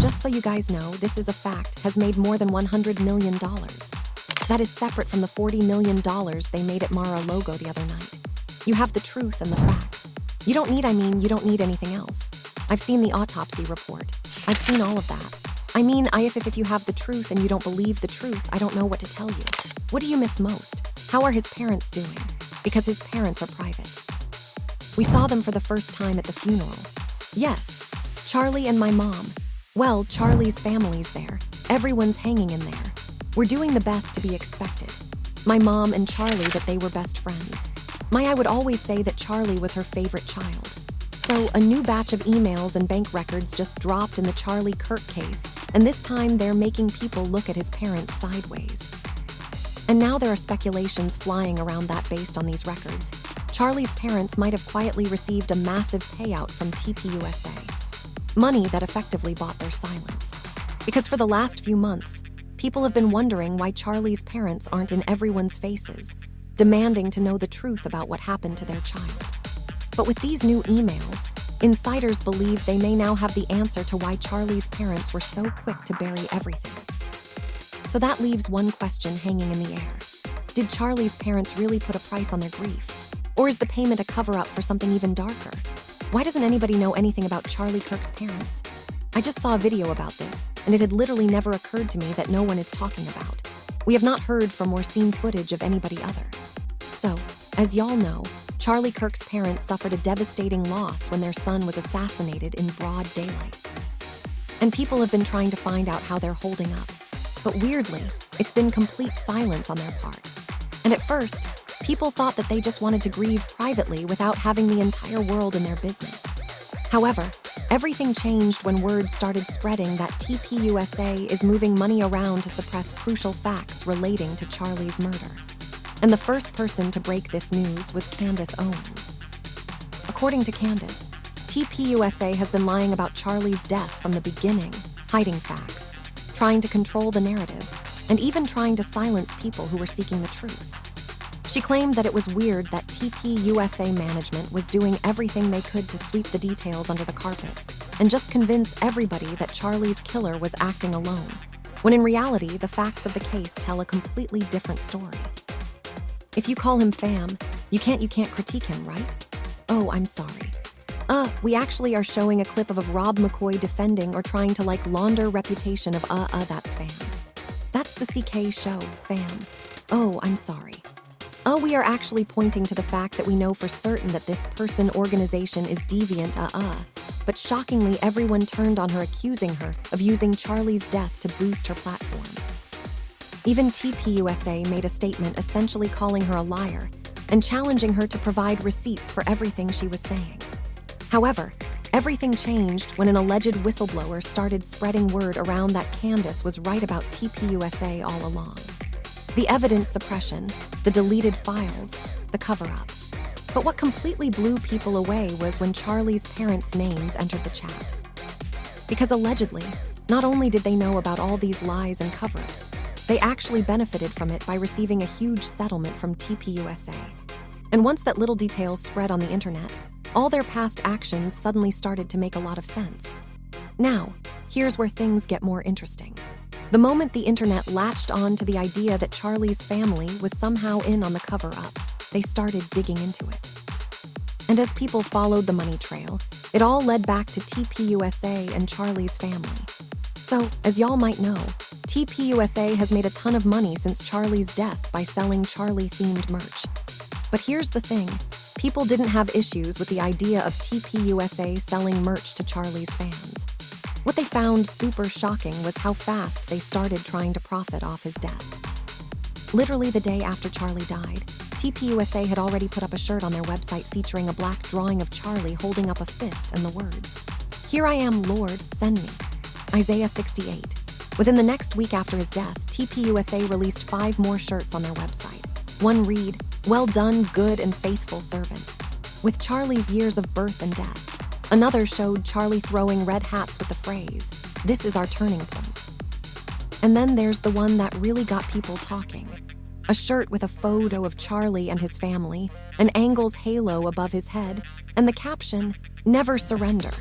just so you guys know, this is a fact, has made more than $100 million. That is separate from the $40 million they made at Mar-a-Lago the other night. You have the truth and the facts. You don't need anything else. I've seen the autopsy report. I've seen all of that. If you have the truth and you don't believe the truth, I don't know what to tell you. What do you miss most? How are his parents doing? Because his parents are private. We saw them for the first time at the funeral. Yes, Charlie and my mom. Well, Charlie's family's there. Everyone's hanging in there. We're doing the best to be expected. My mom and Charlie, that they were best friends. I would always say that Charlie was her favorite child. So a new batch of emails and bank records just dropped in the Charlie Kirk case, and this time they're making people look at his parents sideways. And now there are speculations flying around that based on these records, Charlie's parents might have quietly received a massive payout from TPUSA. Money that effectively bought their silence. Because for the last few months, people have been wondering why Charlie's parents aren't in everyone's faces, demanding to know the truth about what happened to their child. But with these new emails, insiders believe they may now have the answer to why Charlie's parents were so quick to bury everything. So that leaves one question hanging in the air. Did Charlie's parents really put a price on their grief? Or is the payment a cover-up for something even darker? Why doesn't anybody know anything about Charlie Kirk's parents? I just saw a video about this, and it had literally never occurred to me that no one is talking about. We have not heard from or seen footage of anybody other. So, as y'all know, Charlie Kirk's parents suffered a devastating loss when their son was assassinated in broad daylight. And people have been trying to find out how they're holding up. But weirdly, it's been complete silence on their part. And at first, people thought that they just wanted to grieve privately without having the entire world in their business. However, everything changed when word started spreading that TPUSA is moving money around to suppress crucial facts relating to Charlie's murder. And the first person to break this news was Candace Owens. According to Candace, TPUSA has been lying about Charlie's death from the beginning, hiding facts, trying to control the narrative, and even trying to silence people who were seeking the truth. She claimed that it was weird that TPUSA management was doing everything they could to sweep the details under the carpet and just convince everybody that Charlie's killer was acting alone, when in reality, the facts of the case tell a completely different story. If you call him fam, you can't critique him, right? Oh, I'm sorry. We actually are showing a clip of Rob McCoy defending or trying to launder reputation of that's fam. That's the CK show, fam. Oh, I'm sorry. We are actually pointing to the fact that we know for certain that this organization is deviant, but shockingly everyone turned on her, accusing her of using Charlie's death to boost her platform. Even TPUSA made a statement essentially calling her a liar and challenging her to provide receipts for everything she was saying. However, everything changed when an alleged whistleblower started spreading word around that Candace was right about TPUSA all along. The evidence suppression, the deleted files, the cover-up. But what completely blew people away was when Charlie's parents' names entered the chat. Because allegedly, not only did they know about all these lies and cover-ups, they actually benefited from it by receiving a huge settlement from TPUSA. And once that little detail spread on the internet, all their past actions suddenly started to make a lot of sense. Now, here's where things get more interesting. The moment the internet latched on to the idea that Charlie's family was somehow in on the cover-up, they started digging into it. And as people followed the money trail, it all led back to TPUSA and Charlie's family. So, as y'all might know, TPUSA has made a ton of money since Charlie's death by selling Charlie-themed merch. But here's the thing, people didn't have issues with the idea of TPUSA selling merch to Charlie's fans. What they found super shocking was how fast they started trying to profit off his death. Literally the day after Charlie died, TPUSA had already put up a shirt on their website featuring a black drawing of Charlie holding up a fist and the words, "Here I am, Lord, send me." Isaiah 68. Within the next week after his death, TPUSA released 5 more shirts on their website. One read, "Well done, good and faithful servant," with Charlie's years of birth and death. Another showed Charlie throwing red hats with the phrase, "This is our turning point." And then there's the one that really got people talking. A shirt with a photo of Charlie and his family, an Angles halo above his head, and the caption, "Never surrender."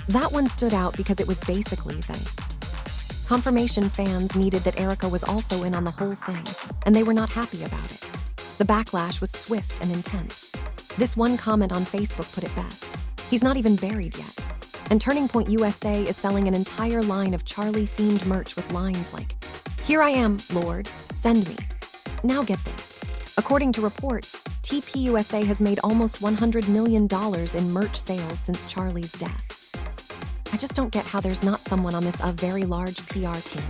That one stood out because it was basically the confirmation fans needed that Erica was also in on the whole thing, and they were not happy about it. The backlash was swift and intense. This one comment on Facebook put it best. He's not even buried yet. And Turning Point USA is selling an entire line of Charlie-themed merch with lines like, "Here I am, Lord, send me." Now get this. According to reports, TPUSA has made almost $100 million in merch sales since Charlie's death. I just don't get how there's not someone on this very large PR team.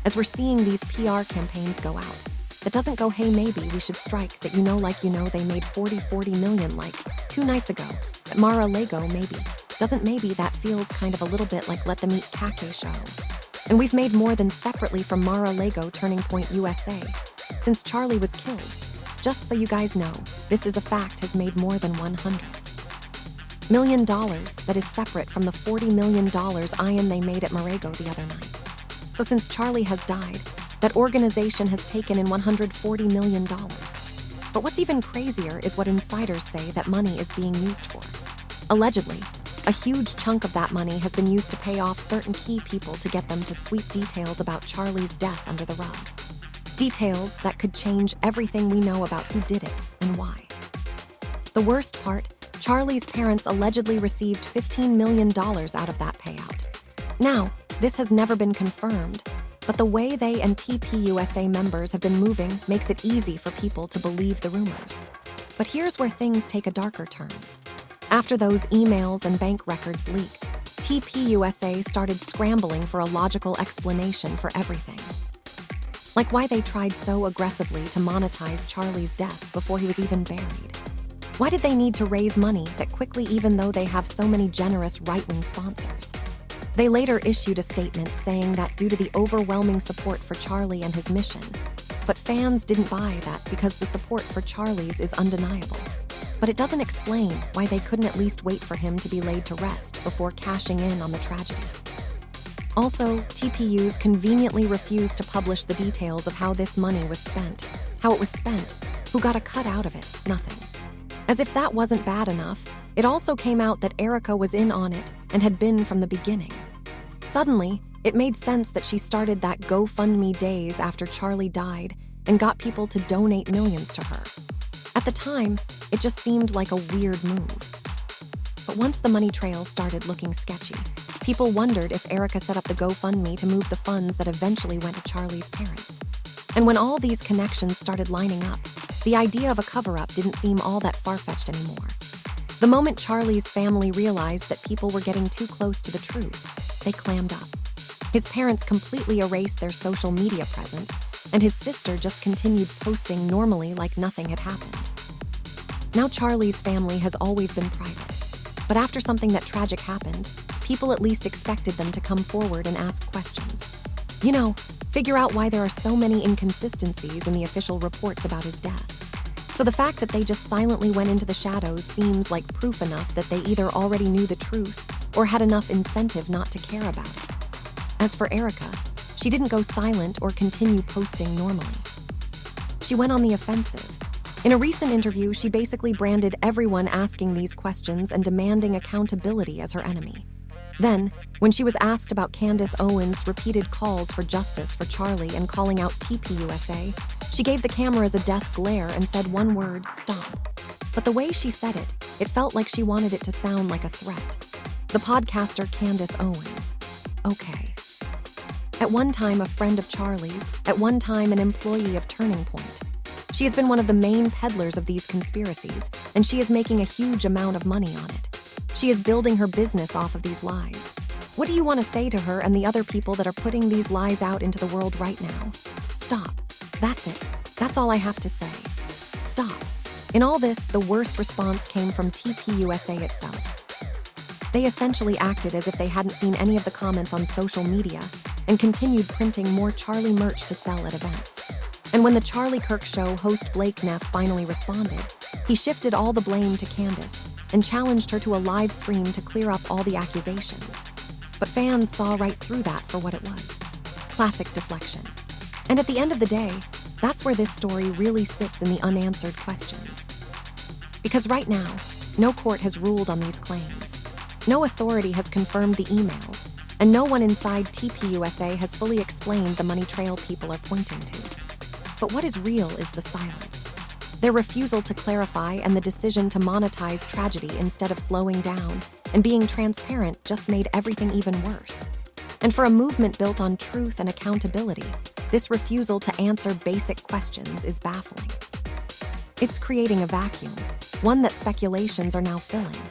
As we're seeing these PR campaigns go out, that doesn't go, hey, maybe we should strike that they made 40 million like 2 nights ago at Mar-a-Lago maybe. Doesn't maybe that feels kind of a little bit like Let Them Eat Kake show. And we've made more than separately from Mar-a-Lago Turning Point USA since Charlie was killed. Just so you guys know, This Is a Fact has made more than $100 million that is separate from the $40 million they made at Mar-a-Lago the other night. So since Charlie has died, that organization has taken in $140 million. But what's even crazier is what insiders say that money is being used for. Allegedly, a huge chunk of that money has been used to pay off certain key people to get them to sweep details about Charlie's death under the rug. Details that could change everything we know about who did it and why. The worst part, Charlie's parents allegedly received $15 million out of that payout. Now, this has never been confirmed, but the way they and TPUSA members have been moving makes it easy for people to believe the rumors. But here's where things take a darker turn. After those emails and bank records leaked, TPUSA started scrambling for a logical explanation for everything. Like why they tried so aggressively to monetize Charlie's death before he was even buried. Why did they need to raise money that quickly even though they have so many generous right-wing sponsors? They later issued a statement saying that due to the overwhelming support for Charlie and his mission, but fans didn't buy that because the support for Charlie's is undeniable. But it doesn't explain why they couldn't at least wait for him to be laid to rest before cashing in on the tragedy. Also, TPUs conveniently refused to publish the details of how this money was spent, how it was spent, who got a cut out of it, nothing. As if that wasn't bad enough, it also came out that Erica was in on it and had been from the beginning. Suddenly, it made sense that she started that GoFundMe days after Charlie died and got people to donate millions to her. At the time, it just seemed like a weird move. But once the money trail started looking sketchy, people wondered if Erica set up the GoFundMe to move the funds that eventually went to Charlie's parents. And when all these connections started lining up, the idea of a cover-up didn't seem all that far-fetched anymore. The moment Charlie's family realized that people were getting too close to the truth, they clammed up. His parents completely erased their social media presence, and his sister just continued posting normally like nothing had happened. Now Charlie's family has always been private, but after something that tragic happened, people at least expected them to come forward and ask questions. Figure out why there are so many inconsistencies in the official reports about his death. So the fact that they just silently went into the shadows seems like proof enough that they either already knew the truth or had enough incentive not to care about it. As for Erica, she didn't go silent or continue posting normally. She went on the offensive. In a recent interview, she basically branded everyone asking these questions and demanding accountability as her enemy. Then, when she was asked about Candace Owens' repeated calls for justice for Charlie and calling out TPUSA, she gave the cameras a death glare and said one word, stop. But the way she said it, it felt like she wanted it to sound like a threat. The podcaster Candace Owens. Okay. At one time a friend of Charlie's, at one time an employee of Turning Point. She has been one of the main peddlers of these conspiracies, and she is making a huge amount of money on it. She is building her business off of these lies. What do you want to say to her and the other people that are putting these lies out into the world right now? Stop. That's it. That's all I have to say. Stop. In all this, the worst response came from TPUSA itself. They essentially acted as if they hadn't seen any of the comments on social media and continued printing more Charlie merch to sell at events. And when the Charlie Kirk show host Blake Neff finally responded, he shifted all the blame to Candace and challenged her to a live stream to clear up all the accusations. But fans saw right through that for what it was. Classic deflection. And at the end of the day, that's where this story really sits in the unanswered questions. Because right now, no court has ruled on these claims. No authority has confirmed the emails, and no one inside TPUSA has fully explained the money trail people are pointing to. But what is real is the silence. Their refusal to clarify and the decision to monetize tragedy instead of slowing down and being transparent just made everything even worse. And for a movement built on truth and accountability, this refusal to answer basic questions is baffling. It's creating a vacuum, one that speculations are now filling.